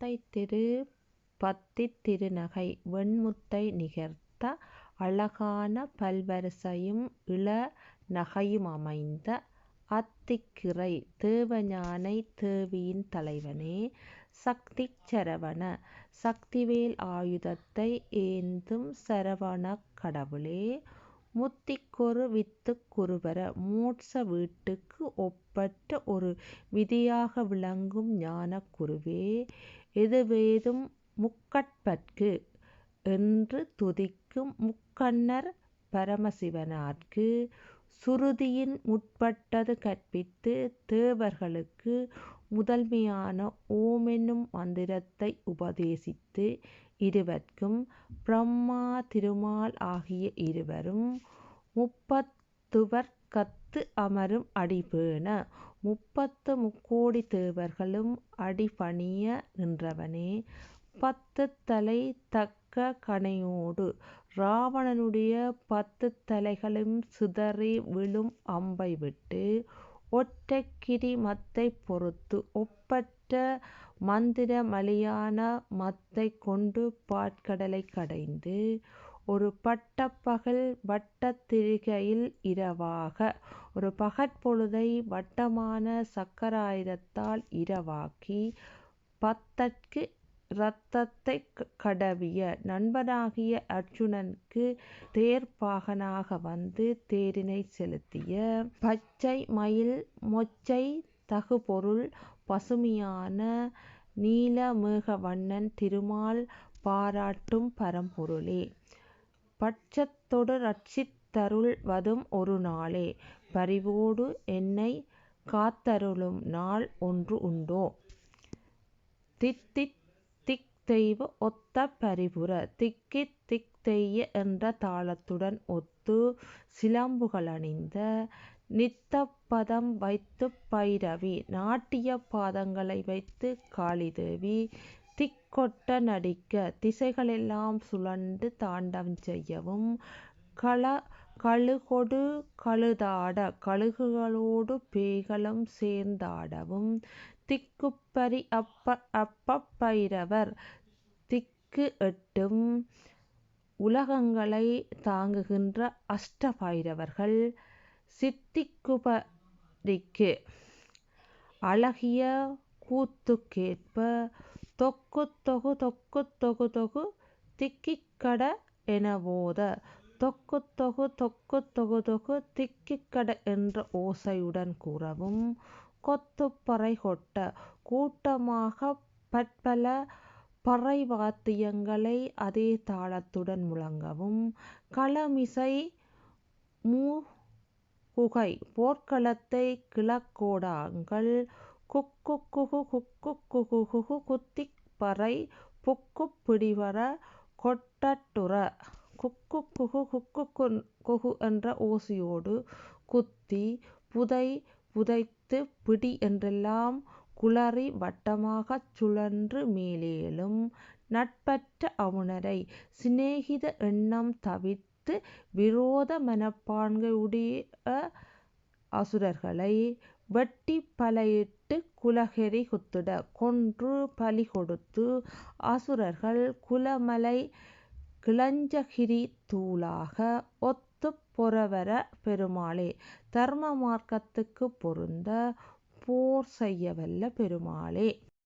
பத்தை திரு பத்தித் திருநகை வெண்முத்தை நிகர்த்த அழகான பல்வரிசையும் இளநகையுமமைந்த அத்திக்கிறை தேவயானை தேவியின் தலைவனே. சக்திச் சரவண சக்திவேல் ஆயுதத்தை ஏந்தும் சரவணக் கடவுளே. முத்திக்கொரு வித்துக் குருபர மோட்ச வீட்டுக்கு ஒப்பற்ற ஒரு விதியாக விளங்கும் ஞானக் குருவே. எதுவேதும் முக்கட்பர்க்கு என்று துதிக்கும் முக்கண்ணர் பரமசிவனார்க்கு சுருதியின் முற்பட்டது கற்பித்து தேவர்களுக்கு முதன்மையான ஓமெனும் மந்திரத்தை உபதேசித்து இருவர்க்கும் பிரம்மா திருமால் ஆகிய இருவரும் முப்பத்துவர்க்கத்து அமரும் அடிபேண முப்பத்து முக்கோடி தேவர்களும் அடிபணிய நின்றவனே. பத்துத்தலை தக்க கணையோடு இராவணனுடைய 10 தலைகளும் சிதறி விழும் அம்பை விட்டு ஒற்றைக்கிரி மத்தைப் பொறுத்து ஒப்பற்ற மந்திர மலியான மத்தைக் கொண்டு பாற்கடலைக் கடைந்து ஒரு பட்டப்பகல் வட்டத் திரிகையில் இரவாக ஒரு பகற்பொழுதை வட்டமான சக்கராயுதத்தால் இரவாக்கி பத்தற்கு இரத்தத்தைக் கடவிய நண்பனாகிய அர்ச்சுனனுக்கு தேர்ப்பாகனாக வந்து தேரினைச் செலுத்திய பச்சை மயில் மொச்சை தகுபொருள் பசுமையான நீலமேகவண்ணன் திருமால் பாராட்டும் பரம்பொருளே. பட்சத்தொடு ரட்சித்தருள் வதும் ஒரு நாளே பரிவோடு என்னைக் காத்தருளும் நாள் ஒன்று உண்டோ. தித்தித் திக்தெய்வ ஒத்த பரிபுர திக்கித் திக்தெய்ய என்ற தாளத்துடன் ஒத்து சிலம்புகளணிந்த நித்தப்பதம் வைத்துப் பைரவி நாட்டிய பாதங்களை வைத்து காளிதேவி திக்கொட்ட நடிக்க திசைகளெல்லாம் சுழன்று தாண்டவம் செய்யவும் கழுகொடு கழுதாட கழுகுகளோடு பேய்களும் சேர்ந்தாடவும் திக்குப்பரி அப்பப்பைரவர் திக்கு எட்டும் உலகங்களைத் தாங்குகின்ற அஷ்ட பைரவர்கள் சித்திக்குப்பரிக்கு அழகிய கூத்துக்கேற்ப தொக்குத் தொகு தொக்குத் தொகு தொகு திக்கிக்கட எனவோத தொக்குத் தொகு தொக்குத் தொகு தொகு திக்கிக்கட என்ற ஓசையுடன் கூறவும் கொத்துப்பறை கொட்ட கூட்டமாகப் பற்பல பறைவாத்தியங்களை அதே தாளத்துடன் முழங்கவும் களமிசை மூகுகை போர்க்களத்தைக் கிழக்கோடங்கள் குக்குக் குகு குக்குக் குகு குகு குத்திப் பறை புக்குப் பிடிபட கொட்டட்டுற குக்குக் குகு குக்குக் குகு என்ற ஓசையோடு குத்தி புதை புதைத்து பிடி என்றெல்லாம் குளறி வட்டமாகச் சுழன்று மேலேழும் நட்பற்ற அவுணரை சிநேகித எண்ணம் தவிர்த்து விரோத மனப்பான்கையுடைய அசுரர்களை வெட்டிப் பலியிட்டுக் குலகெரி குத்திட கொன்று பலி கொடுத்து அசுரர்கள் குலமலை கிளஞ்சகிரி தூளாக ஒத்துப் பொரவர பெருமாளே. தர்ம மார்க்கத்துக்குப் பொருந்த போர் செய்யவல்ல பெருமாளே.